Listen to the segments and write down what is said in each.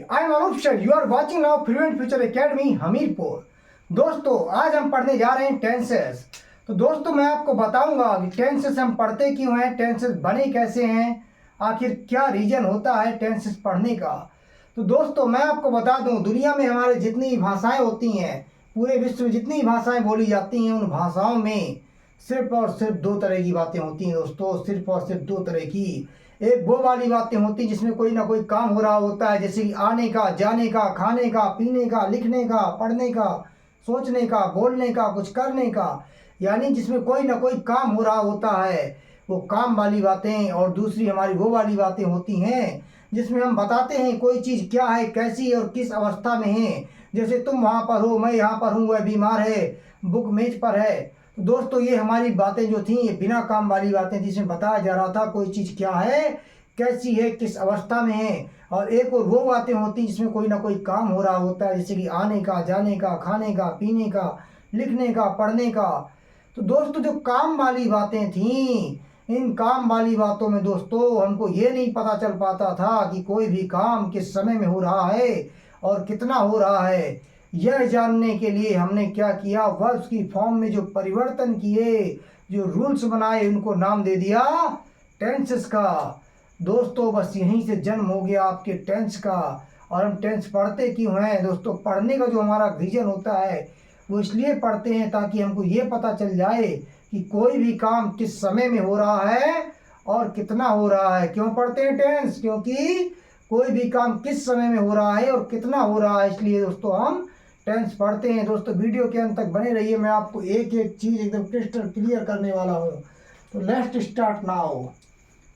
I am Anoop sir, you are watching now fluent future academy Hamirpur. दोस्तों आज हम पढ़ने जा रहे हैं टेंसेस। तो दोस्तों मैं आपको बताऊंगा कि टेंसेस हम पढ़ते क्यों हैं, टेंसेस बने कैसे हैं, आखिर क्या रीजन होता है टेंसेस पढ़ने का। तो दोस्तों मैं आपको बता दूं, दुनिया में हमारे जितनी भाषाएं होती हैं, पूरे विश्व में जितनी भाषाएं बोली जाती हैं, उन भाषाओं में सिर्फ और सिर्फ दो तरह की बातें होती हैं दोस्तों, सिर्फ और सिर्फ दो तरह की। एक वो वाली बातें होती हैं जिसमें कोई ना कोई काम हो रहा होता है, जैसे कि आने का, जाने का, खाने का, पीने का, लिखने का, पढ़ने का, सोचने का, बोलने का, कुछ करने का, यानी जिसमें कोई ना कोई काम हो रहा होता है, वो काम वाली बातें। और दूसरी हमारी वो वाली बातें होती हैं जिसमें हम बताते हैं कोई चीज़ क्या है, कैसी और किस अवस्था में है। जैसे तुम वहाँ पर हो, मैं यहाँ पर हूँ, वह बीमार है, बुक मेज पर है। तो दोस्तों ये हमारी बातें जो थी, ये बिना काम वाली बातें, जिसमें बताया जा रहा था कोई चीज़ क्या है, कैसी है, किस अवस्था में है। और एक और वो बातें होती जिसमें कोई ना कोई काम हो रहा होता है, जैसे कि आने का, जाने का, खाने का, पीने का, लिखने का, पढ़ने का। तो दोस्तों जो काम वाली बातें थीं, इन काम वाली बातों में दोस्तों हमको ये नहीं पता चल पाता था कि कोई भी काम किस समय में हो रहा है और कितना हो रहा है। यह जानने के लिए हमने क्या किया, वर्ब्स की फॉर्म में जो परिवर्तन किए, जो रूल्स बनाए, उनको नाम दे दिया टेंसेस का। दोस्तों बस यहीं से जन्म हो गया आपके टेंस का। और हम टेंस पढ़ते क्यों हैं दोस्तों, पढ़ने का जो हमारा रीजन होता है वो इसलिए पढ़ते हैं ताकि हमको ये पता चल जाए कि कोई भी काम किस समय में हो रहा है और कितना हो रहा है। क्यों पढ़ते हैं टेंस? क्योंकि कोई भी काम किस समय में हो रहा है और कितना हो रहा है, इसलिए दोस्तों हम टेंस पढ़ते हैं। दोस्तों वीडियो के अंत तक बने रहिए, मैं आपको एक एक चीज़ एकदम क्रिस्टल क्लियर करने वाला हूँ। तो लेट्स स्टार्ट नाउ।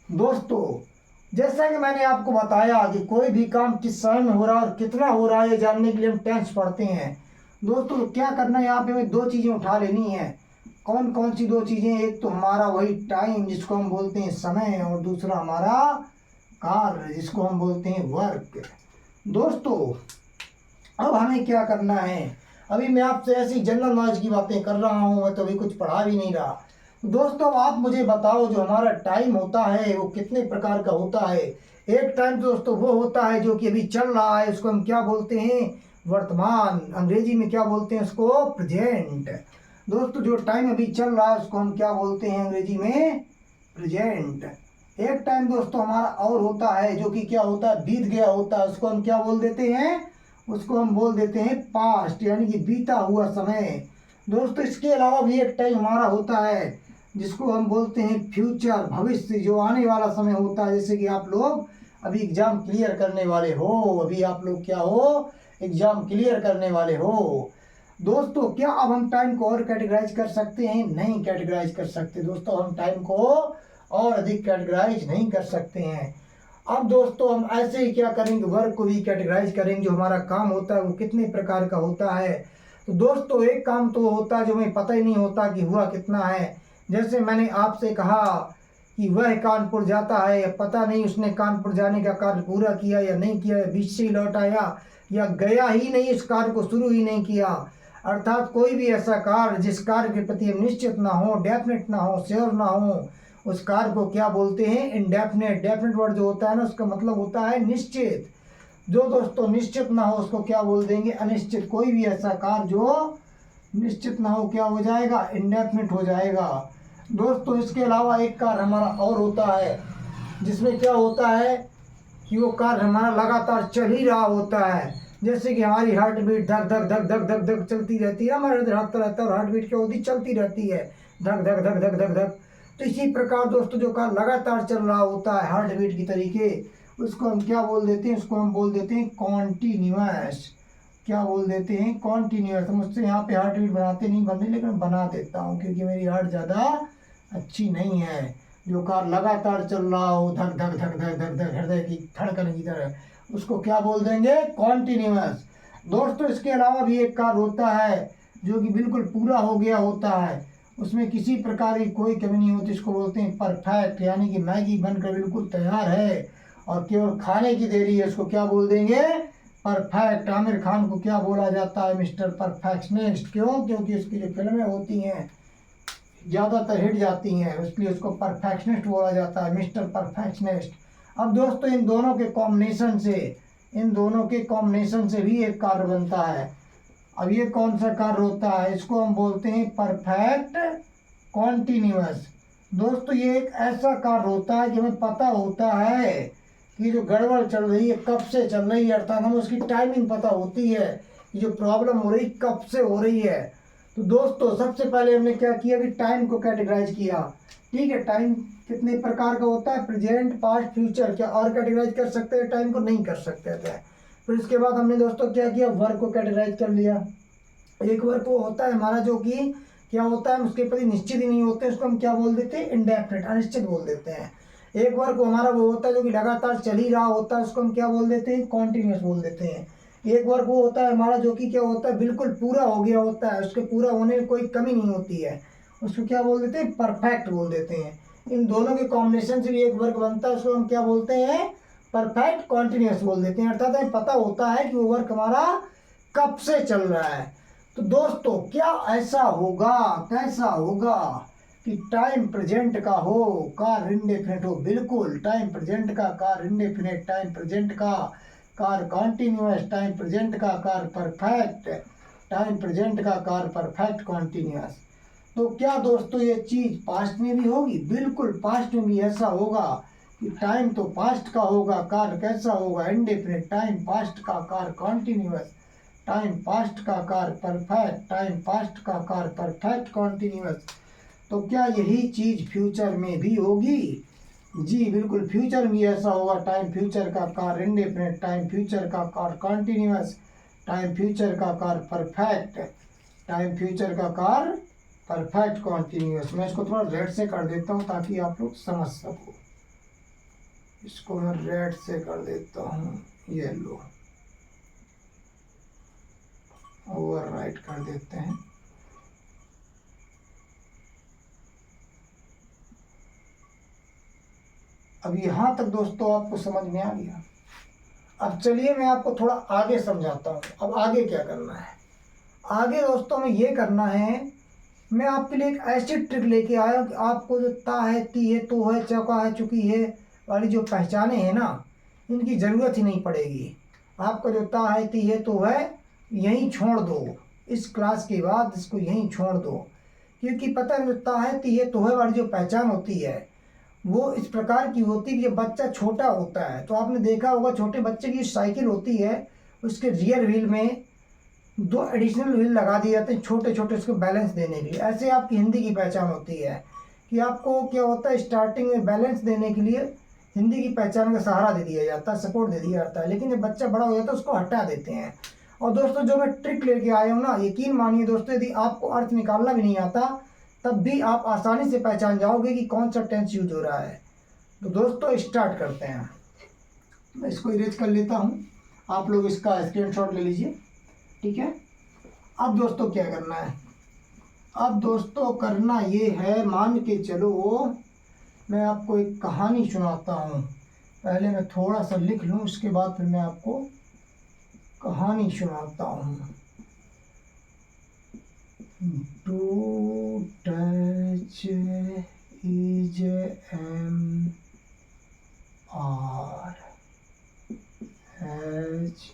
दोस्तों जैसा कि मैंने आपको बताया कि कोई भी काम किस समय में हो रहा है और कितना हो रहा है जानने के लिए हम टेंस पढ़ते हैं। दोस्तों क्या करना है, यहाँ पे हमें दो चीज़ें उठा लेनी है। कौन कौन सी दो चीज़ें? एक तो हमारा वही टाइम जिसको हम बोलते हैं समय, और दूसरा हमारा कार्य जिसको हम बोलते हैं वर्क। दोस्तों अब हमें क्या करना है, अभी मैं आपसे ऐसी जनरल नॉलेज की बातें कर रहा हूँ, मैं तो अभी कुछ पढ़ा भी नहीं रहा। दोस्तों आप मुझे बताओ जो हमारा टाइम होता है वो कितने प्रकार का होता है। एक टाइम दोस्तों वो होता है जो कि अभी चल रहा है, उसको हम क्या बोलते हैं, वर्तमान। अंग्रेजी में क्या बोलते हैं उसको, प्रेजेंट। दोस्तों जो टाइम अभी चल रहा है उसको हम क्या बोलते हैं अंग्रेजी में, प्रेजेंट। एक टाइम दोस्तों हमारा और होता है जो कि क्या होता है, बीत गया होता है, उसको हम क्या बोल देते हैं, उसको हम बोल देते हैं पास्ट, यानी कि बीता हुआ समय। दोस्तों इसके अलावा भी एक टाइम हमारा होता है जिसको हम बोलते हैं फ्यूचर, भविष्य, जो आने वाला समय होता है। जैसे कि आप लोग अभी एग्जाम क्लियर करने वाले हो, अभी आप लोग क्या हो, एग्जाम क्लियर करने वाले हो। दोस्तों क्या अब हम टाइम को और कैटेगराइज कर सकते हैं? नहीं कैटेगराइज कर सकते दोस्तों, हम टाइम को और अधिक कैटेगराइज नहीं कर सकते हैं। अब दोस्तों हम ऐसे ही क्या करेंगे, वर्क को भी कैटेगराइज करेंगे, जो हमारा काम होता है वो कितने प्रकार का होता है। तो दोस्तों एक काम तो होता है जो हमें पता ही नहीं होता कि हुआ कितना है। जैसे मैंने आपसे कहा कि वह कानपुर जाता है, या पता नहीं उसने कानपुर जाने का कार्य पूरा किया या नहीं किया, या बीच से ही लौट आया, या गया ही नहीं, इस कार्य को शुरू ही नहीं किया। अर्थात कोई भी ऐसा कार्य जिस कार्य के प्रति हम निश्चित ना हो, डेफिनेट ना हो, श्योर ना हो, उस कार्य को क्या बोलते हैं, इनडेफिनेट। डेफिनेट वर्ड जो होता है ना, उसका मतलब होता है निश्चित। जो दोस्तों निश्चित ना हो उसको क्या बोल देंगे, अनिश्चित। कोई भी ऐसा कार्य जो निश्चित ना हो क्या हो जाएगा, इनडेफिनेट हो जाएगा। दोस्तों इसके अलावा एक कार्य हमारा और होता है जिसमें क्या होता है कि वो कार्य हमारा लगातार चल ही रहा होता है। जैसे कि हमारी हार्ट बीट धक धक धक धक धक धक चलती रहती है, हमारा हृदय धड़कता रहता है और हार्ट बीट क्या होती, चलती रहती है, धक धक धक धक धक धक। तो इसी प्रकार दोस्तों जो कार्य लगातार चल रहा होता है हार्ट बीट की तरीके, उसको हम क्या बोल देते हैं, उसको हम बोल देते हैं कॉन्टिन्यूअस। क्या बोल देते हैं, कॉन्टिन्यूअस। मुझसे यहाँ पे हार्ट बीट बनाते नहीं बनने, लेकिन बना देता हूँ क्योंकि मेरी हार्ट ज़्यादा अच्छी नहीं है। जो कार्य लगातार चल रहा हो, धक धक धक धक धक धक, हृदय की धड़कन की तरह, उसको क्या बोल देंगे, कॉन्टिन्यूअस। दोस्तों इसके अलावा भी एक कार्य होता है जो कि बिल्कुल पूरा हो गया होता है, उसमें किसी प्रकार की कोई कमी नहीं होती, इसको बोलते हैं परफेक्ट। यानी कि मैगी बनकर बिल्कुल तैयार है और केवल खाने की देरी है, उसको क्या बोल देंगे, परफेक्ट। आमिर खान को क्या बोला जाता है, मिस्टर परफेक्शनिस्ट। क्यों? क्योंकि उसकी जो फिल्में होती हैं ज़्यादातर हिट जाती हैं, इसलिए उसको परफेक्शनिस्ट बोला जाता है, मिस्टर परफेक्शनिस्ट। अब दोस्तों इन दोनों के कॉम्बिनेशन से इन दोनों के कॉम्बिनेशन से भी एक कार्य बनता है। अब ये कौन सा कार्य होता है, इसको हम बोलते हैं परफेक्ट कॉन्टिन्यूअस। दोस्तों ये एक ऐसा कार्य होता है कि हमें पता होता है कि जो गड़बड़ चल रही है कब से चल रही है, अर्थात हमें उसकी टाइमिंग पता होती है कि जो प्रॉब्लम हो रही कब से हो रही है। तो दोस्तों सबसे पहले हमने क्या किया कि टाइम को कैटेगराइज किया। ठीक है, टाइम कितने प्रकार का होता है, प्रेजेंट, पास्ट, फ्यूचर। क्या और कैटेगराइज कर सकते हैं टाइम को? नहीं कर सकते थे। फिर इसके बाद हमने दोस्तों क्या किया, वर्क को कैटेगराइज कर लिया। एक वर्क वो होता है हमारा जो कि क्या होता है, उसके प्रति निश्चित ही नहीं होते, उसको हम क्या बोल देते हैं, इंडेफिनिट, अनिश्चित बोल देते हैं। एक वर्क हमारा वो होता है जो कि लगातार चल ही रहा होता है, उसको हम क्या बोल देते हैं, कॉन्टिन्यूस बोल देते हैं। एक वर्क वो होता है हमारा जो कि क्या होता है, बिल्कुल पूरा हो गया होता है, उसके पूरा होने में कोई कमी नहीं होती है, उसको क्या बोल देते हैं, परफेक्ट बोल देते हैं। इन दोनों के कॉम्बिनेशन से भी एक वर्क बनता है, उसको हम क्या बोलते हैं, परफेक्ट कॉन्टिन्यूस बोल देते हैं। अर्थात हमें पता होता है कि वो वर्क हमारा कब से चल रहा है। तो दोस्तों क्या ऐसा होगा, कैसा होगा कि टाइम प्रेजेंट का हो, कार इंडेफिनिट हो? बिल्कुल, टाइम प्रेजेंट का कार इंडेफिनिट, टाइम प्रेजेंट का कार कॉन्टिन्यूअस, टाइम प्रेजेंट का कार परफेक्ट, टाइम प्रेजेंट का कार परफेक्ट कॉन्टिन्यूअस। तो क्या दोस्तों ये चीज़ पास्ट में भी होगी? बिल्कुल, पास्ट में भी ऐसा होगा कि टाइम तो पास्ट का होगा, कार कैसा होगा, इंडेफिनिट, टाइम पास्ट का कार कॉन्टिन्यूअस, टाइम पास्ट का कार परफेक्ट, टाइम पास्ट का कार परफेक्ट कॉन्टिन्यूअस। तो क्या यही चीज़ फ्यूचर में भी होगी? जी बिल्कुल, फ्यूचर में ऐसा होगा। टाइम फ्यूचर का कार इंडेफिनिट, टाइम फ्यूचर का कार कॉन्टिन्यूअस, टाइम फ्यूचर का कार परफेक्ट, टाइम फ्यूचर का कार परफेक्ट कॉन्टिन्यूअस। मैं इसको थोड़ा रेड से कर देता हूँ ताकि आप लोग समझ सको। इसको मैं रेड से कर देता हूँ, येलो, ओवरराइट कर देते हैं। अब यहाँ तक दोस्तों आपको समझ में आ गया। अब चलिए मैं आपको थोड़ा आगे समझाता हूँ। अब आगे क्या करना है, आगे दोस्तों में ये करना है, मैं आपके लिए एक ऐसी ट्रिक लेके आया कि आपको जो ता है, ती है, तो है, चौका है, चुकी है वाली जो पहचाने हैं ना, इनकी ज़रूरत ही नहीं पड़ेगी। आपका जो ता है, ती है, तो है, यहीं छोड़ दो। इस क्लास के बाद इसको यहीं छोड़ दो, क्योंकि पता है जो ता है, ती है, तो है वाली जो पहचान होती है वो इस प्रकार की होती है कि जब बच्चा छोटा होता है तो आपने देखा होगा छोटे बच्चे की साइकिल होती है, उसके रियर व्हील में 2 एडिशनल व्हील लगा दिए जाते हैं छोटे छोटे, उसको बैलेंस देने के लिए। ऐसे आपकी हिंदी की पहचान होती है कि आपको क्या होता है, स्टार्टिंग में बैलेंस देने के लिए हिंदी की पहचान का सहारा दे दिया जाता है, सपोर्ट दे दिया जाता है, लेकिन जब बच्चा बड़ा हो जाता है उसको हटा देते हैं। और दोस्तों जो मैं ट्रिक लेके आया हूँ ना, यकीन मानिए दोस्तों, यदि आपको अर्थ निकालना भी नहीं आता तब भी आप आसानी से पहचान जाओगे कि कौन सा टेंस यूज हो रहा है। तो दोस्तों स्टार्ट करते हैं। मैं इसको इरेज कर लेता हूँ, आप लोग इसका स्क्रीनशॉट ले लीजिए। ठीक है, अब दोस्तों क्या करना है, अब दोस्तों करना ये है, मान के चलो मैं आपको एक कहानी सुनाता हूँ। पहले मैं थोड़ा सा लिख लूँ, उसके बाद फिर मैं आपको कहानी सुनाता हूँ। To touch is am are, has,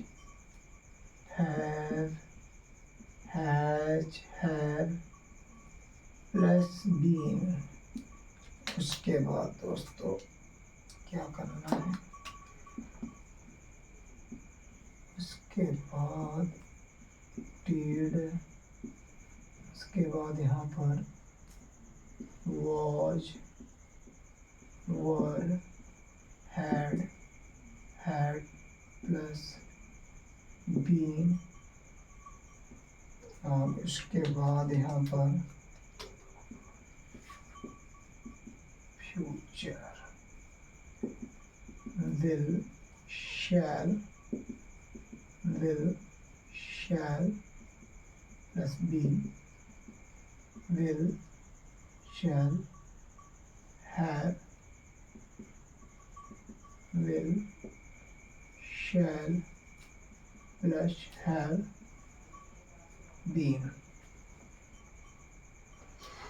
have, has, have plus been. उसके बाद दोस्तों क्या करना है, उसके बाद डिड, उसके बाद यहाँ पर was, were, had, had plus been, और उसके बाद यहाँ पर future, will, shall, will, shall plus be, will, shall, have, will, shall plus have been।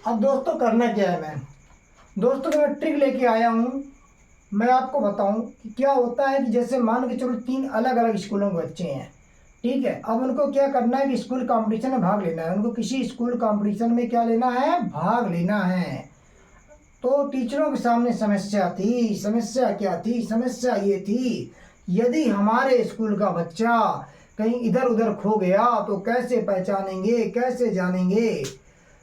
अब दोस्तों करना क्या है, मैं दोस्तों मैं ट्रिक लेके आया हूँ मैं आपको बताऊं कि क्या होता है कि जैसे मान के चलो 3 अलग अलग स्कूलों के बच्चे हैं, ठीक है। अब उनको क्या करना है कि स्कूल कंपटीशन में भाग लेना है, उनको किसी स्कूल कंपटीशन में क्या लेना है, भाग लेना है। तो टीचरों के सामने समस्या थी। समस्या क्या थी? समस्या ये थी, यदि हमारे स्कूल का बच्चा कहीं इधर उधर खो गया तो कैसे पहचानेंगे, कैसे जानेंगे।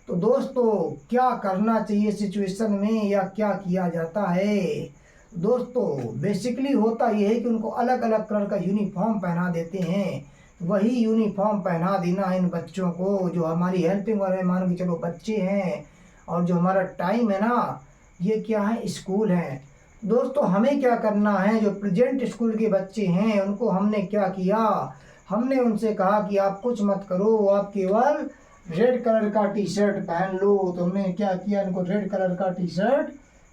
तो दोस्तों क्या करना चाहिए सिचुएशन में, या क्या किया जाता है? दोस्तों बेसिकली होता यह है कि उनको अलग अलग कलर का यूनिफॉर्म पहना देते हैं। वही यूनिफॉर्म पहना देना इन बच्चों को, जो हमारी हेल्पिंग वाले मान के चलो बच्चे हैं, और जो हमारा टाइम है ना, ये क्या है, स्कूल है। दोस्तों हमें क्या करना है, जो प्रेजेंट स्कूल के बच्चे हैं उनको हमने क्या किया, हमने उनसे कहा कि आप कुछ मत करो, आप केवल रेड कलर का टी शर्ट पहन लो। तो हमने क्या किया, इनको रेड कलर का टी शर्ट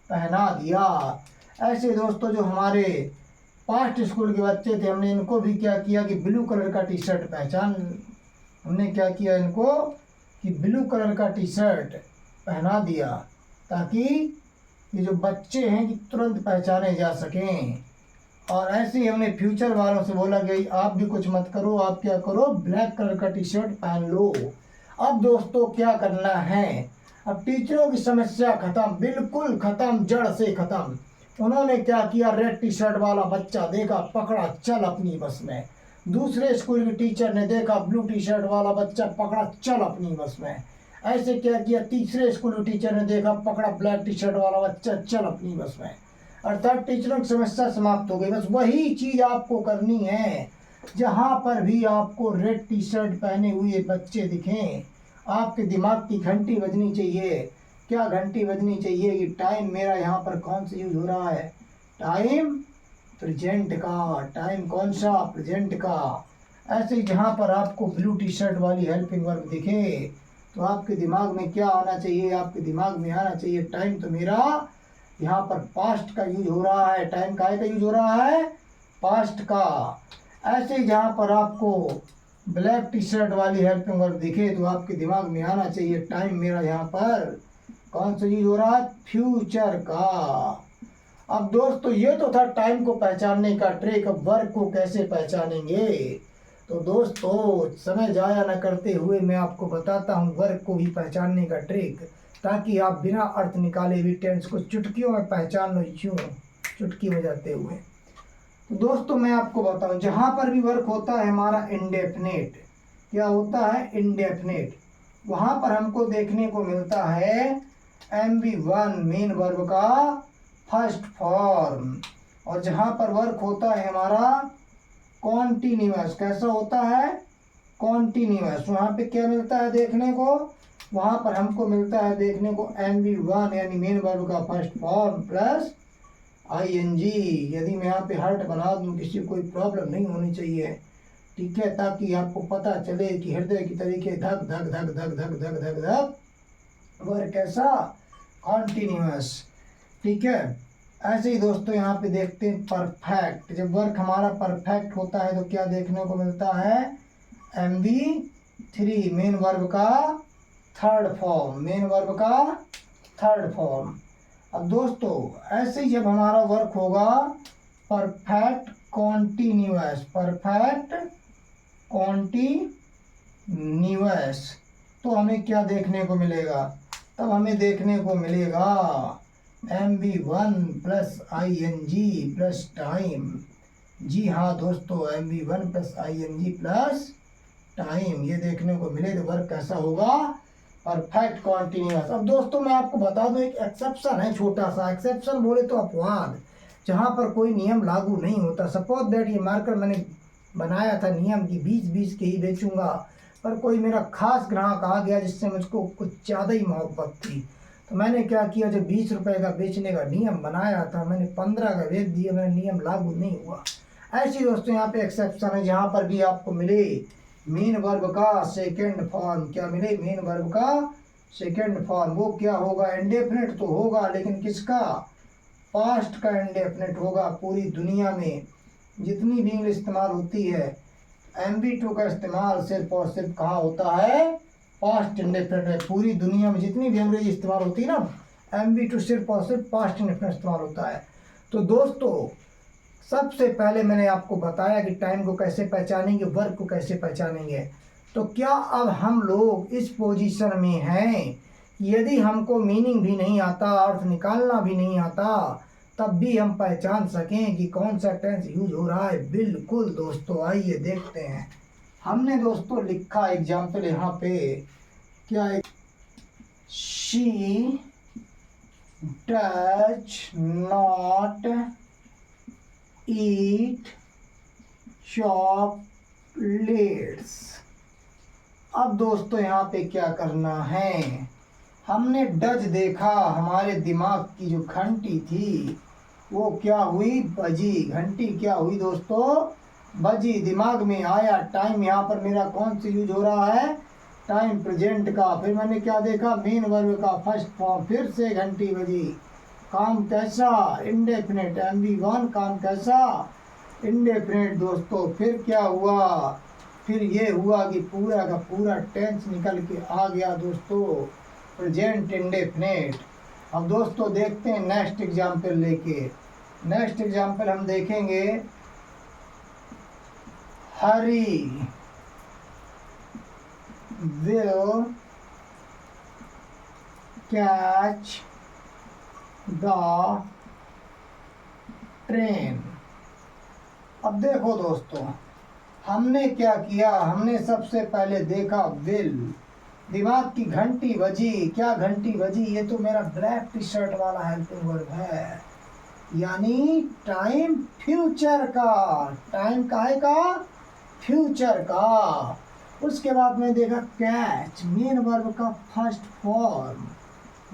पहना दिया। ऐसे दोस्तों जो हमारे पास्ट स्कूल के बच्चे थे, हमने इनको भी क्या किया कि ब्लू कलर का टी शर्ट हमने क्या किया इनको कि ब्लू कलर का टी शर्ट पहना दिया, ताकि ये जो बच्चे हैं कि तुरंत पहचाने जा सकें। और ऐसे ही हमने फ्यूचर वालों से बोला कि आप भी कुछ मत करो, आप क्या करो, ब्लैक कलर का टी शर्ट पहन लो। अब दोस्तों क्या करना है, अब टीचरों की समस्या खत्म, बिल्कुल खत्म, जड़ से खत्म। उन्होंने क्या किया, रेड टी शर्ट वाला बच्चा देखा, पकड़ा, चल अपनी बस में। दूसरे स्कूल के टीचर ने देखा, ब्लू टी शर्ट वाला बच्चा, पकड़ा, चल अपनी बस में। ऐसे क्या किया, तीसरे स्कूल के टीचर ने देखा, पकड़ा, ब्लैक टी शर्ट वाला बच्चा, चल अपनी बस में। अर्थात टीचरों की समस्या समाप्त हो गई। बस वही चीज आपको करनी है, जहां पर भी आपको रेड टी शर्ट पहने हुए बच्चे दिखें, आपके दिमाग की घंटी बजनी चाहिए। क्या घंटी बजनी चाहिए कि टाइम मेरा यहाँ पर कौन सा यूज हो रहा है, टाइम प्रेजेंट का। टाइम कौन सा, प्रेजेंट का। ऐसे ही जहाँ पर आपको ब्लू टी शर्ट वाली हेल्पिंग वर्ब दिखे, तो आपके दिमाग में क्या आना चाहिए, आपके दिमाग में आना चाहिए टाइम तो मेरा यहाँ पर पास्ट का यूज हो रहा है। टाइम का यूज हो रहा है, पास्ट का। ऐसे ही जहाँ पर आपको ब्लैक टी शर्ट वाली हेल्पिंग वर्ब दिखे, तो आपके दिमाग में आना चाहिए टाइम मेरा यहाँ पर कौन सा यूज हो रहा है, फ्यूचर का। अब दोस्तों ये तो था टाइम को पहचानने का ट्रिक। अब वर्क को कैसे पहचानेंगे? तो दोस्तों समय जाया न करते हुए मैं आपको बताता हूँ वर्क को भी पहचानने का ट्रिक, ताकि आप बिना अर्थ निकाले भी टेंस को चुटकियों में पहचान लो, यूं चुटकी बजाते हुए। तो दोस्तों मैं आपको बताऊं, जहां पर भी वर्क होता है हमारा इंडेफिनेट, क्या होता है, इंडेफिनेट, वहां पर हमको देखने को मिलता है MV1 मेन वर्ब का फर्स्ट फॉर्म। और जहां पर वर्क होता है हमारा कॉन्टिन्यूअस, कैसा होता है, कॉन्टिन्यूअस, वहां पे क्या मिलता है देखने को, वहां पर हमको मिलता है देखने को MV1 यानी मेन वर्ब का फर्स्ट फॉर्म प्लस ING। यदि मैं यहाँ पे हार्ट बना दूं, किसी को कोई प्रॉब्लम नहीं होनी चाहिए, ठीक है, ताकि आपको पता चले कि हृदय की तरीके धक धक धक धक धक धक धक धक, वर्क कैसा, कॉन्टिन्यूअस, ठीक है। ऐसे ही दोस्तों यहाँ पे देखते हैं परफेक्ट। जब वर्क हमारा परफेक्ट होता है तो क्या देखने को मिलता है, MV3 मेन वर्ब का थर्ड फॉर्म, मेन वर्ब का थर्ड फॉर्म। अब दोस्तों ऐसे ही जब हमारा वर्क होगा परफेक्ट कॉन्टिन्यूअस, परफेक्ट कॉन्टिन्यूअस, तो हमें क्या देखने को मिलेगा, तब हमें देखने को मिलेगा MV1 plus ING plus time. जी हाँ दोस्तों, MV1 plus ING plus time, ये देखने को मिले तो वर्क कैसा होगा, परफेक्ट कॉन्टिन्यूअस। अब दोस्तों मैं आपको बता दूं एक एक्सेप्शन है, छोटा सा एक्सेप्शन बोले तो अपवाद, जहां पर कोई नियम लागू नहीं होता। सपोज दैट ये मार्कर मैंने बनाया था नियम की 20-20 के ही बेचूंगा, पर कोई मेरा खास ग्राहक आ गया जिससे मुझको कुछ ज़्यादा ही मोहब्बत थी, तो मैंने क्या किया, जब 20 रुपए का बेचने का नियम बनाया था, मैंने 15 का बेच दिया, मेरा नियम लागू नहीं हुआ। ऐसे ही दोस्तों यहाँ पे एक्सेप्शन है, जहाँ पर भी आपको मिले मेन वर्ब का सेकंड फॉर्म, क्या मिले, मेन वर्ब का सेकंड फॉर्म, वो क्या होगा, इंडेफिनिट तो होगा, लेकिन किसका, पास्ट का इंडेफिनिट होगा। पूरी दुनिया में जितनी भी इंग्लिश इस्तेमाल होती है, MV2 का इस्तेमाल सिर्फ और सिर्फ कहाँ होता है, पास्ट इंडेफिनिट है। पूरी दुनिया में जितनी भी अंग्रेजी इस्तेमाल होती है ना, MV2 सिर्फ और सिर्फ पास्ट इंडेफिनिट इस्तेमाल होता है। तो दोस्तों सबसे पहले मैंने आपको बताया कि टाइम को कैसे पहचानेंगे, वर्क को कैसे पहचानेंगे। तो क्या अब हम लोग इस पोजीशन में हैं, यदि हमको मीनिंग भी नहीं आता, अर्थ निकालना भी नहीं आता, तब भी हम पहचान सकें कि कौन सा टेंस यूज हो रहा है? बिल्कुल दोस्तों, आइए देखते हैं। हमने दोस्तों लिखा एग्जाम्पल यहाँ पे, क्या है? She does not eat chocolates. अब दोस्तों यहाँ पे क्या करना है, हमने डज देखा, हमारे दिमाग की जो घंटी थी वो क्या हुई? बजी। घंटी क्या हुई दोस्तों? बजी। दिमाग में आया टाइम, यहाँ पर मेरा कौन सा यूज हो रहा है? टाइम प्रेजेंट का। फिर मैंने क्या देखा? मेन वर्ब का फर्स्ट फॉर्म। फिर से घंटी बजी। काम कैसा? इंडेफिनिट। MV1 काम कैसा? इंडेफिनिट दोस्तों। फिर क्या हुआ? फिर ये हुआ कि पूरा का पूरा टेंस निकल के आ गया दोस्तों, प्रेजेंट इंडेफिनिट। अब दोस्तों देखते हैं नेक्स्ट एग्जाम्पल लेके। नेक्स्ट एग्जाम्पल हम देखेंगे, हरी will catch the train। अब देखो दोस्तों, हमने क्या किया? हमने सबसे पहले देखा विल, दिमाग की घंटी बजी। क्या घंटी बजी? ये तो मेरा ब्लैक टी शर्ट वाला हेल्पिंग वर्ब है, यानी टाइम फ्यूचर का। टाइम काहे का? फ्यूचर का। उसके बाद में देखा कैच, मेन वर्ब का फर्स्ट फॉर्म,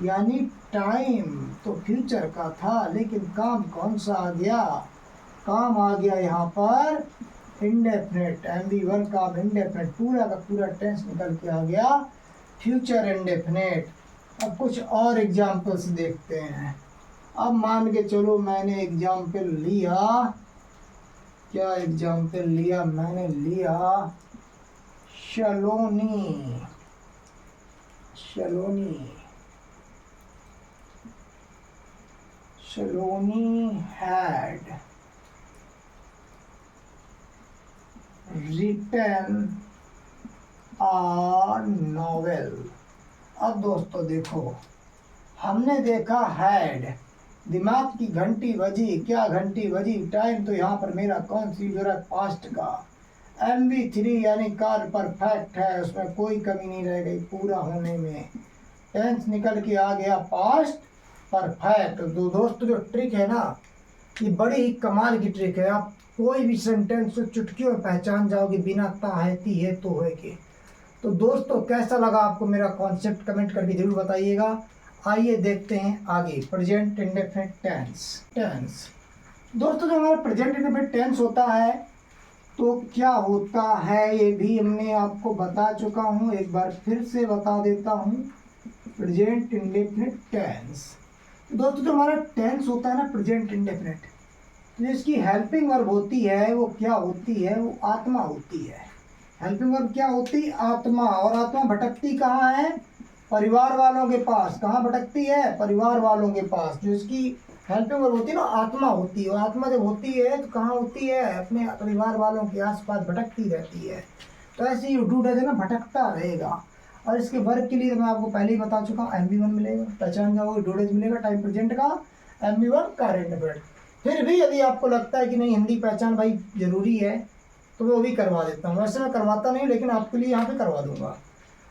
यानी टाइम तो फ्यूचर का था, लेकिन काम कौन सा आ गया? काम आ गया यहाँ पर इंडेफिनिट। MV1 का इंडेफिनिट, पूरा का पूरा टेंस निकल के आ गया फ्यूचर इंडेफिनिट। अब कुछ और एग्जाम्पल्स देखते हैं। अब मान के चलो मैंने एग्जाम्पल लिया, क्या एग्जाम्पल लिया? मैंने लिया Shaloni. Shaloni Shaloni had written a novel। अब दोस्तों देखो, हमने देखा हैड, दिमाग की घंटी बजी। क्या घंटी बजी? टाइम तो यहाँ पर मेरा कौन सी जरूरत? पास्ट का। MV3 यानी कार परफेक्ट है, उसमें कोई कमी नहीं रह गई पूरा होने में। टेंस निकल के आ गया पास्ट परफेक्ट। तो दोस्तों जो ट्रिक है ना, ये बड़ी ही कमाल की ट्रिक है। आप कोई भी सेंटेंस को चुटकियों में पहचान जाओगे बिना ता है ती है तो है के। तो दोस्तों कैसा लगा आपको मेरा कॉन्सेप्ट? कमेंट करके जरूर बताइएगा। आइए देखते हैं आगे, प्रेजेंट इंडेफिनिट टेंस। दोस्तों जो हमारा प्रेजेंट इंडेफिनिट टेंस होता है तो क्या होता है ये भी हमने आपको बता चुका हूँ, एक बार फिर से बता देता हूँ। प्रेजेंट इंडेफिनिट टेंस दोस्तों, जो हमारा टेंस होता है ना प्रेजेंट इंडेफिनिट, जिसकी हेल्पिंग वर्ब होती है वो क्या होती है? वो आत्मा होती है। हेल्पिंग वर्ब क्या होती है? आत्मा। और आत्मा भटकती कहाँ है? परिवार वालों के पास। कहाँ भटकती है? परिवार वालों के पास। जो इसकी हेल्पिंग वर्ब होती है ना, आत्मा होती है। और आत्मा जब होती है तो कहाँ होती है? अपने परिवार वालों के आसपास भटकती रहती है। तो ऐसे ही डू डज है ना, भटकता रहेगा। और इसके वर्ग के लिए मैं आपको पहले ही बता चुका हूँ, MV1 मिलेगा, पहचान जाओगे। डू डज मिलेगा टाइम प्रेजेंट का, MV1 करेंट इंडेफिनिट। फिर भी यदि आपको लगता है कि नहीं हिंदी पहचान भाई जरूरी है, तो वो भी करवा देता हूँ। वैसे मैं करवाता नहीं, लेकिन आपके लिए यहाँ पे करवा दूंगा।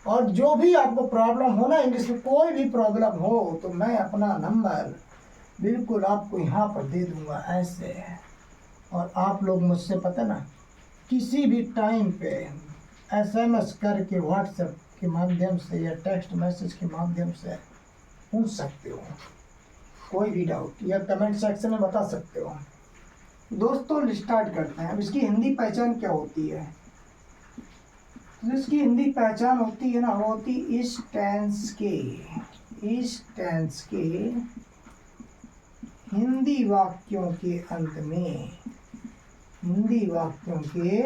और जो भी आपको प्रॉब्लम हो ना, इंग्लिश में कोई भी प्रॉब्लम हो, तो मैं अपना नंबर बिल्कुल आपको यहाँ पर दे दूंगा ऐसे। और आप लोग मुझसे पता ना किसी भी टाइम पे SMS करके व्हाट्सएप के माध्यम से या टेक्स्ट मैसेज के माध्यम से पूछ सकते हो कोई भी डाउट, या कमेंट सेक्शन में बता सकते हो। दोस्तों स्टार्ट करते हैं। अब इसकी हिंदी पहचान क्या होती है? तो इसकी हिंदी पहचान होती है ना, वो होती इस टेंस के हिंदी वाक्यों के अंत में, हिंदी वाक्यों के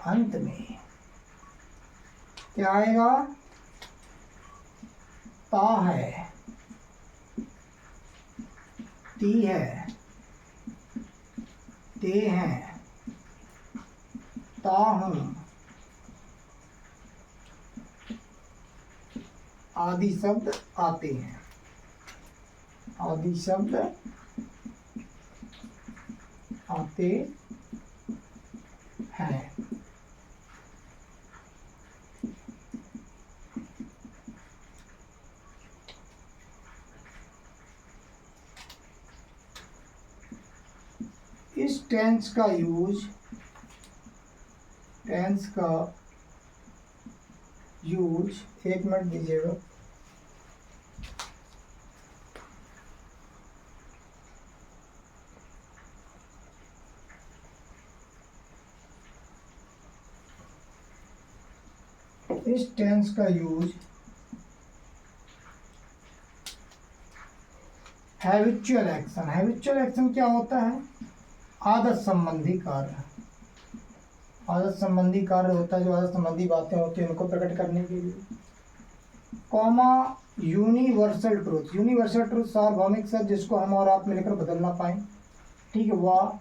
अंत में क्या आएगा? ता है, ती है, हैं, ताहूं आदि शब्द आते हैं, आदि शब्द आते हैं। इस टेंस का यूज, टेंस का यूज, एक मिनट दीजिएगा। इस टेंस का use habitual action, habitual action क्या होता है? आदत संबंधी कार्य, आदत संबंधी कार्य होता है, जो आदत संबंधी बातें होती हैं उनको प्रकट करने के लिए। Comma universal truth, universal truth सार्वभौमिक शब्द जिसको हम और आप मिलकर बदल ना पाए, ठीक है, वह।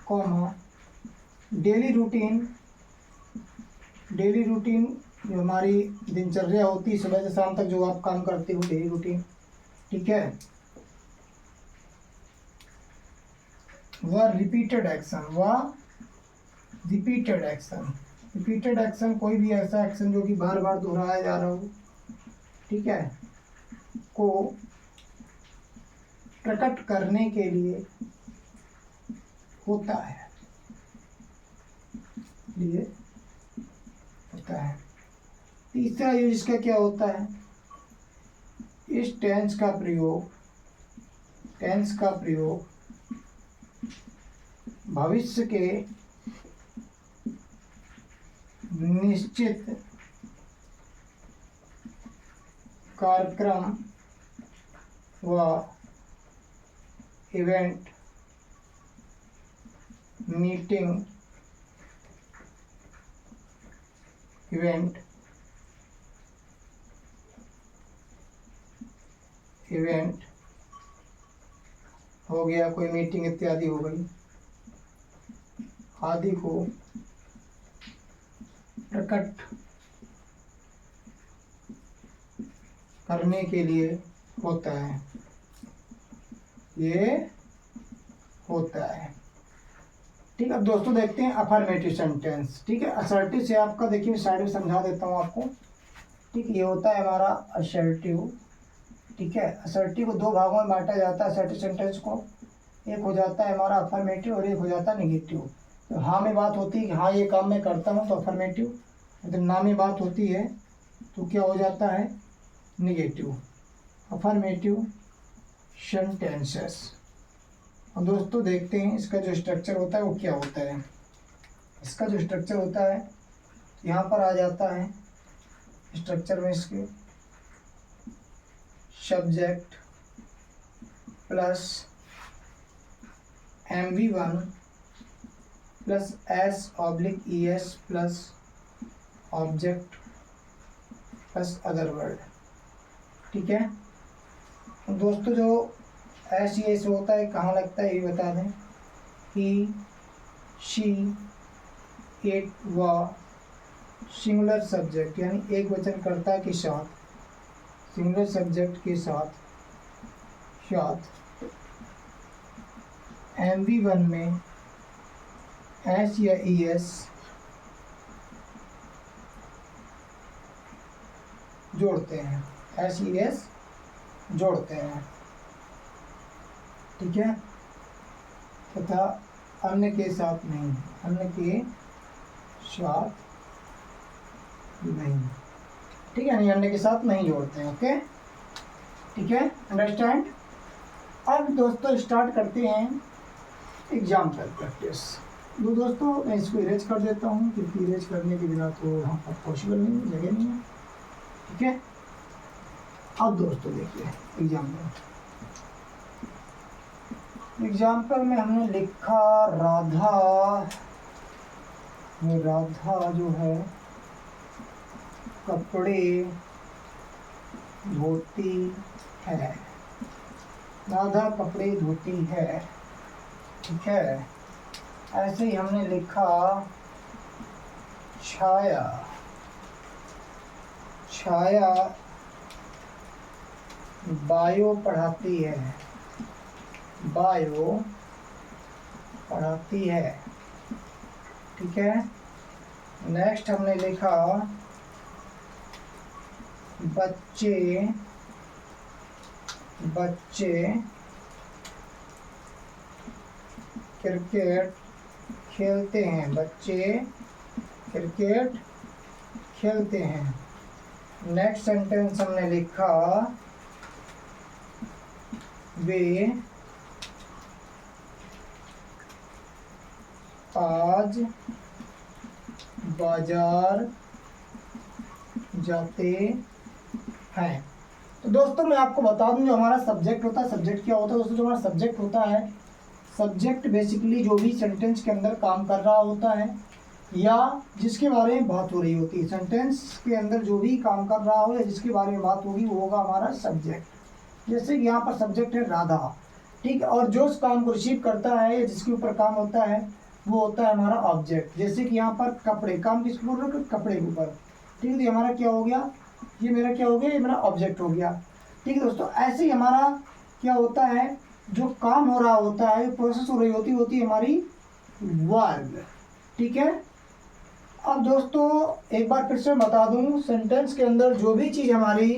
Comma daily routine, daily routine जो हमारी दिनचर्या होती है सुबह से शाम तक जो आप काम करते हो, डेली रूटीन, ठीक है। वह रिपीटेड एक्शन, वह रिपीटेड एक्शन, रिपीटेड एक्शन कोई भी ऐसा एक्शन जो कि बार बार दोहराया जा रहा हो, ठीक है, को प्रकट करने के लिए होता है, लिए होता है। तीसरा यूज इसका क्या होता है? इस टेंस का प्रयोग, टेंस का प्रयोग भविष्य के निश्चित कार्यक्रम व इवेंट, मीटिंग, इवेंट, इवेंट हो गया, कोई मीटिंग इत्यादि हो गई, आदि को प्रकट करने के लिए होता है, ये होता है, ठीक है। अब दोस्तों देखते हैं अफर्मेटिव सेंटेंस, ठीक है। असर्टिव से आपका देखिए साइड में समझा देता हूँ आपको, ठीक है। ये होता है हमारा असर्टिव, ठीक है। असर्टिव को दो भागों में बांटा जाता है असर्टिव सेंटेंस को, एक हो जाता है हमारा अफर्मेटिव और एक हो जाता है निगेटिव। तो हाँ में बात होती है कि हाँ ये काम मैं करता हूँ तो अफर्मेटिव, जब ना में बात होती है तो क्या हो जाता है? निगेटिव। Affirmative sentences. और दोस्तों देखते हैं इसका जो स्ट्रक्चर होता है वो क्या होता है। इसका जो स्ट्रक्चर होता है यहाँ पर आ जाता है, स्ट्रक्चर में इसके subject plus MV1 plus S/ES plus object plus other word, ठीक है। दोस्तों जो SES होता है कहाँ लगता है ये बता दें। ही, शी, इट, वह सिंगुलर सब्जेक्ट यानी एक वचनकर्ता के साथ, सिंगुलर सब्जेक्ट के साथ MV1 में S या ES जोड़ते हैं, SES जोड़ते हैं, ठीक है। तथा अन्य के साथ नहीं, अन्य के साथ नहीं, ठीक है, नहीं अन्य के साथ नहीं जोड़ते हैं, ओके, ठीक है, अंडरस्टैंड। अब दोस्तों स्टार्ट करते हैं एग्जाम्पल प्रैक्टिस। तो दोस्तों मैं इसको इरेज कर देता हूँ क्योंकि इरेज करने के बिना तो यहाँ पर पॉसिबल नहीं है, जगह नहीं है, ठीक है। अब दोस्तों देखिए एग्जाम्पल में हमने लिखा राधा, ये राधा जो है कपड़े धोती है, राधा कपड़े धोती है, ठीक है। ऐसे ही हमने लिखा छाया। छाया बायो पढ़ाती है, बायो पढ़ाती है। ठीक है। नेक्स्ट हमने लिखा बच्चे, बच्चे क्रिकेट खेलते हैं, बच्चे क्रिकेट खेलते हैं। नेक्स्ट सेंटेंस हमने लिखा वे आज बाजार जाते हैं। तो दोस्तों मैं आपको बता दूं, जो हमारा सब्जेक्ट होता है, सब्जेक्ट क्या होता है दोस्तों? जो हमारा सब्जेक्ट होता है, सब्जेक्ट बेसिकली जो भी सेंटेंस के अंदर काम कर रहा होता है या जिसके बारे में बात हो रही होती है, सेंटेंस के अंदर जो भी काम कर रहा हो या जिसके बारे में बात होगी वो होगा हमारा सब्जेक्ट। जैसे कि यहाँ पर सब्जेक्ट है राधा, ठीक है, और जो उस काम को रिसीव करता है या जिसके ऊपर काम होता है वो होता है हमारा ऑब्जेक्ट। जैसे कि यहाँ पर कपड़े, काम किसके ऊपर? कपड़े के ऊपर। ठीक है, तो ये हमारा क्या हो गया? ये मेरा क्या हो गया? ये मेरा ऑब्जेक्ट हो गया। ठीक है दोस्तों, ऐसे ही हमारा क्या होता है, जो काम हो रहा होता है, प्रोसेस हो रही होती है हमारी वर्ब। ठीक है। अब दोस्तों एक बार फिर से बता दूं, सेंटेंस के अंदर जो भी चीज़ हमारी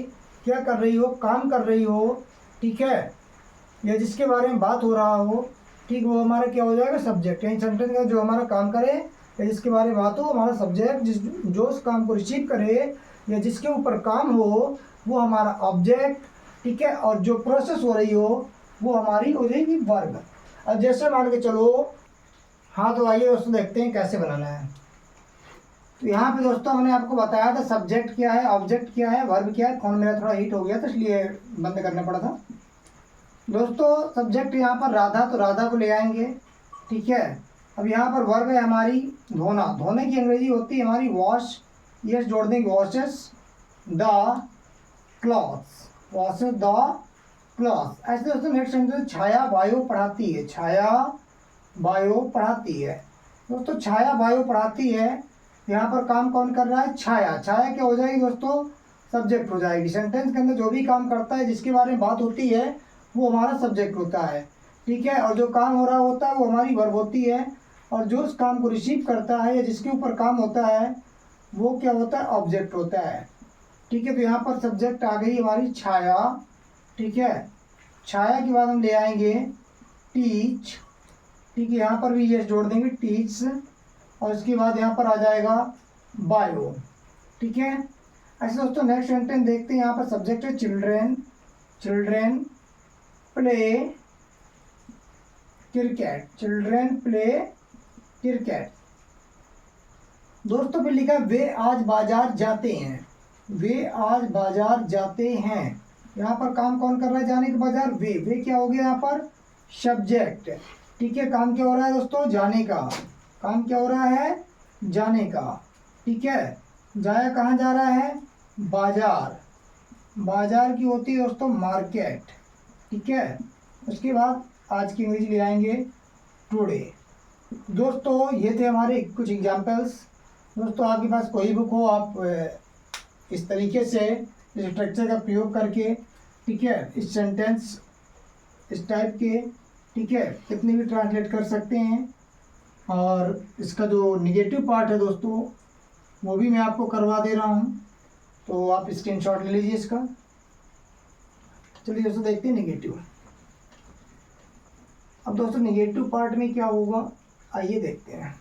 क्या कर रही हो, काम कर रही हो, ठीक है, या जिसके बारे में बात हो रहा हो, ठीक, वो हमारा क्या हो जाएगा? सब्जेक्ट। यानी सेंटेंस का जो हमारा काम करे या जिसके बारे में बात हो, हमारा सब्जेक्ट। जो उस काम को रिसीव करे या जिसके ऊपर काम हो वो हमारा ऑब्जेक्ट। ठीक है, और जो प्रोसेस हो रही हो वो हमारी हो जाएगी वर्ब। अब जैसे मान के चलो, हाँ तो आइए दोस्तों देखते हैं कैसे बनाना है। तो यहाँ पे दोस्तों हमने आपको बताया था सब्जेक्ट क्या है, ऑब्जेक्ट क्या है, वर्ब क्या है। फोन मेरा थोड़ा हीट हो गया था इसलिए बंद करना पड़ा था। दोस्तों सब्जेक्ट यहाँ पर राधा, तो राधा को ले आएंगे। ठीक है। अब यहाँ पर वर्ब है हमारी धोना। धोने की अंग्रेजी होती है हमारी वॉश। यस जोड़ देंगे, washes the clothes, washes the clothes. ऐसे दोस्तों नेक्स्ट सेंटेंस, छाया बायो पढ़ाती है। छाया बायो पढ़ाती है। दोस्तों छाया बायो पढ़ाती है, यहाँ पर काम कौन कर रहा है? छाया। छाया क्या हो जाएगी दोस्तों? सब्जेक्ट हो जाएगी। सेंटेंस के अंदर जो भी काम करता है, जिसके बारे में बात होती है, वो हमारा सब्जेक्ट होता है। ठीक है, और जो काम हो रहा होता है वो हमारी वर्ब होती है, और जो उस काम को रिसीव करता है या जिसके ऊपर काम होता है वो क्या होता है? ऑब्जेक्ट होता है। ठीक है, तो यहाँ पर सब्जेक्ट आ गई हमारी छाया। ठीक है, छाया के बाद हम ले आएंगे टीच। ठीक है, यहाँ पर भी यस जोड़ देंगे, टीच, और इसके बाद यहाँ पर आ जाएगा बायो। ठीक है। ऐसे दोस्तों नेक्स्ट सेंटेंस देखते हैं। यहाँ पर सब्जेक्ट है children. Children play cricket. Children play cricket. दोस्तों फिर लिखा है वे आज बाजार जाते हैं। वे आज बाजार जाते हैं। यहाँ पर काम कौन कर रहा है? जाने के बाजार, वे। वे क्या हो गया यहाँ पर? सब्जेक्ट। ठीक है, काम क्या हो रहा है दोस्तों? जाने का। काम क्या हो रहा है? जाने का। ठीक है, जाया कहाँ जा रहा है? बाजार। बाजार की होती है दोस्तों मार्केट। ठीक है, उसके बाद आज की इंग्लिश ले आएंगे टुडे। दोस्तों ये थे हमारे कुछ एग्जाम्पल्स। दोस्तों आपके पास कोई बुक हो, आप इस तरीके से इस स्ट्रक्चर का प्रयोग करके, ठीक है, इस सेंटेंस इस टाइप के, ठीक है, कितने भी ट्रांसलेट कर सकते हैं। और इसका जो निगेटिव पार्ट है दोस्तों वो भी मैं आपको करवा दे रहा हूँ, तो आप स्क्रीनशॉट ले लीजिए इसका। चलिए दोस्तों देखते हैं निगेटिव। अब दोस्तों निगेटिव पार्ट में क्या होगा, आइए देखते हैं।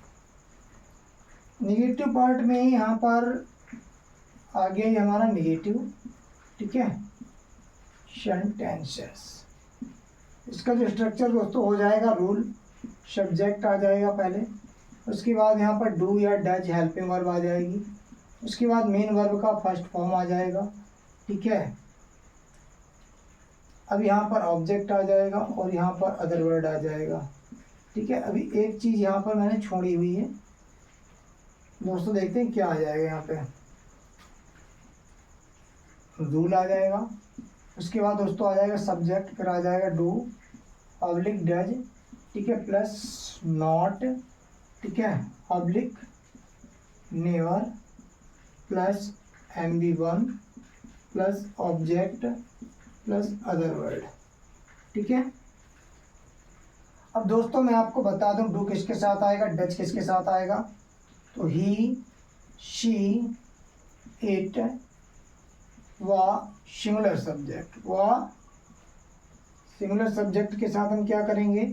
निगेटिव पार्ट में यहाँ पर आ गया ये हमारा निगेटिव। ठीक है, सेंटेंसेस। इसका जो स्ट्रक्चर दोस्तों हो जाएगा रूल। सब्जेक्ट आ जाएगा पहले, उसके बाद यहाँ पर डू या डज हेल्पिंग वर्ब आ जाएगी, उसके बाद मेन वर्ब का फर्स्ट फॉर्म आ जाएगा। ठीक है, अब यहाँ पर ऑब्जेक्ट आ जाएगा और यहाँ पर अदर वर्ड आ जाएगा। ठीक है, अभी एक चीज़ यहाँ पर मैंने छोड़ी हुई है दोस्तों, देखते हैं क्या आ जाएगा। यहाँ पे रूल आ जाएगा, उसके बाद दोस्तों आ जाएगा सब्जेक्ट, फिर आ जाएगा डू, पब्लिक, डज, ठीक है, प्लस नॉट, ठीक है, oblique never, plus MB1 plus object plus other word, ठीक है। अब दोस्तों मैं आपको बता दूं डू किसके साथ आएगा, डच किसके साथ आएगा। तो ही, शी, इट, व सिंगुलर सब्जेक्ट, व सिंगुलर सब्जेक्ट के साथ हम क्या करेंगे,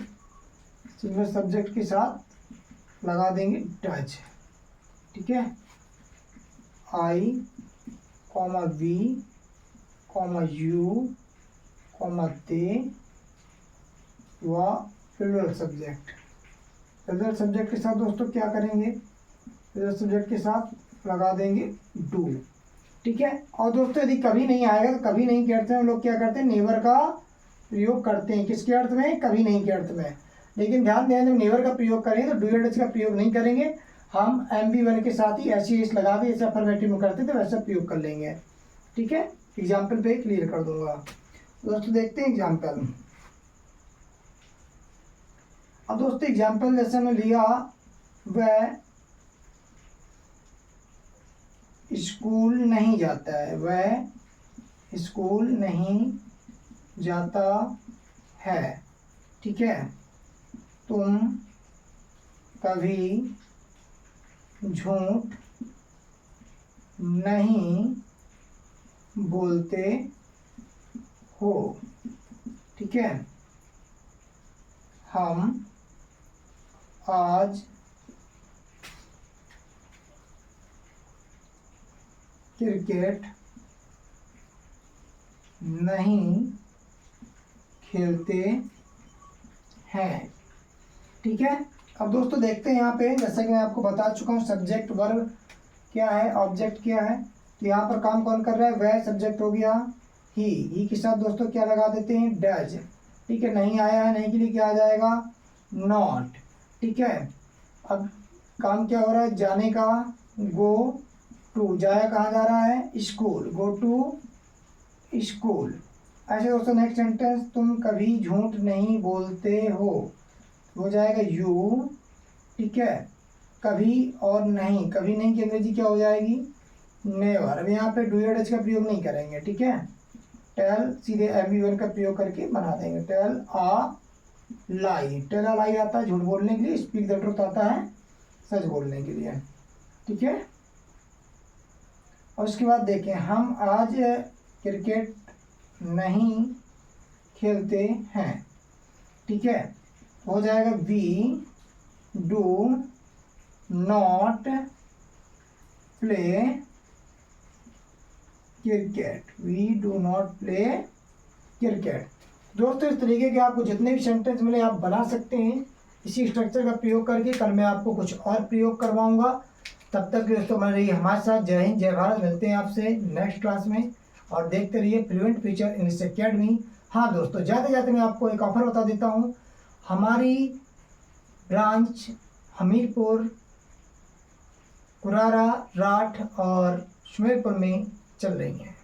सिंगुलर सब्जेक्ट के साथ लगा देंगे डच, ठीक है। I, comma we, comma you, comma they, व प्लूरल सब्जेक्ट। प्लूरल सब्जेक्ट के साथ दोस्तों क्या करेंगे, प्लूरल सब्जेक्ट के साथ लगा देंगे डू, ठीक है। और दोस्तों यदि कभी नहीं आएगा तो कभी नहीं के अर्थ में हम लोग क्या करते हैं, नेवर का प्रयोग करते हैं। किसके अर्थ में, कभी नहीं के अर्थ में। लेकिन ध्यान दें जब नेवर का प्रयोग करेंगे तो डू या डच का प्रयोग नहीं करेंगे, हम MB1 के साथ ही ऐसे एस लगा के जैसे अफर्मेटिव में करते थे वैसा प्रयोग कर लेंगे, ठीक है। एग्जाम्पल पे क्लियर कर दूंगा। दोस्तों देखते हैं एग्जाम्पल। अब दोस्तों एग्जाम्पल जैसे हमने लिया, वह स्कूल नहीं जाता है, वह स्कूल नहीं जाता है, ठीक है। तुम कभी झूठ नहीं बोलते हो, ठीक है। हम आज क्रिकेट नहीं खेलते हैं, ठीक है। अब दोस्तों देखते हैं यहाँ पे, जैसा कि मैं आपको बता चुका हूँ सब्जेक्ट वर्ब क्या है, ऑब्जेक्ट क्या है। तो यहाँ पर काम कौन कर रहा है, वह सब्जेक्ट हो गया, ही के साथ दोस्तों क्या लगा देते हैं, डज, ठीक है। नहीं आया है, नहीं के लिए क्या आ जाएगा, नॉट, ठीक है। अब काम क्या हो रहा है, जाने का, गो टू, जाया कहाँ जा रहा है, स्कूल, गो टू स्कूल। ऐसे दोस्तों नेक्स्ट सेंटेंस, तुम कभी झूठ नहीं बोलते हो जाएगा यू, ठीक है। कभी और नहीं, कभी नहीं की अंग्रेजी क्या हो जाएगी, नेवर। अब यहाँ पे डू या डच का प्रयोग नहीं करेंगे, ठीक है। टेल सीधे MB1 का प्रयोग करके बना देंगे, टेल आ लाई, टेल आ लाई आता है झूठ बोलने के लिए, स्पीक द ट्रुथ आता है सच बोलने के लिए, ठीक है। और उसके बाद देखें, हम आज क्रिकेट नहीं खेलते हैं, ठीक है। हो जाएगा we do not play cricket, we do not play cricket. दोस्तों इस तरीके के आपको जितने भी सेंटेंस मिले आप बना सकते हैं इसी स्ट्रक्चर का प्रयोग करके। कल मैं आपको कुछ और प्रयोग करवाऊंगा। तब तक दोस्तों बने रहिए हमारे साथ। जय हिंद, जय भारत। मिलते हैं आपसे नेक्स्ट क्लास में और देखते रहिए फ्लुएंट फ्यूचर इंग्लिश एकेडमी। हाँ दोस्तों, जाते जाते मैं आपको एक ऑफर बता देता हूँ। हमारी ब्रांच हमीरपुर, कुरारा, राठ और सुमेरपुर में चल रही हैं।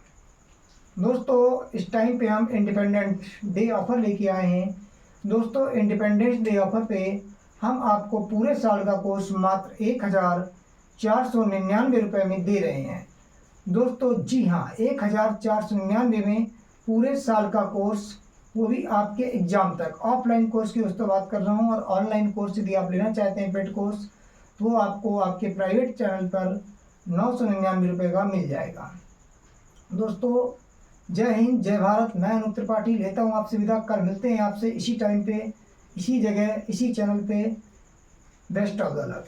दोस्तों इस टाइम पे हम इंडिपेंडेंस डे ऑफर लेके आए हैं। दोस्तों इंडिपेंडेंस डे ऑफर पे हम आपको पूरे साल का कोर्स मात्र 1499 रुपये में दे रहे हैं। दोस्तों जी हाँ, 1499 में पूरे साल का कोर्स, वो भी आपके एग्जाम तक। ऑफलाइन कोर्स की दोस्तों बात कर रहा हूँ, और ऑनलाइन कोर्स यदि आप लेना चाहते हैं पेड कोर्स, तो वो आपको आपके प्राइवेट चैनल पर 999 रुपये का मिल जाएगा। दोस्तों जय हिंद, जय भारत। मैं अनूप त्रिपाठी लेता हूँ आपसे विदा। कल मिलते हैं आपसे इसी टाइम पे, इसी जगह, इसी चैनल पे। Best of the luck.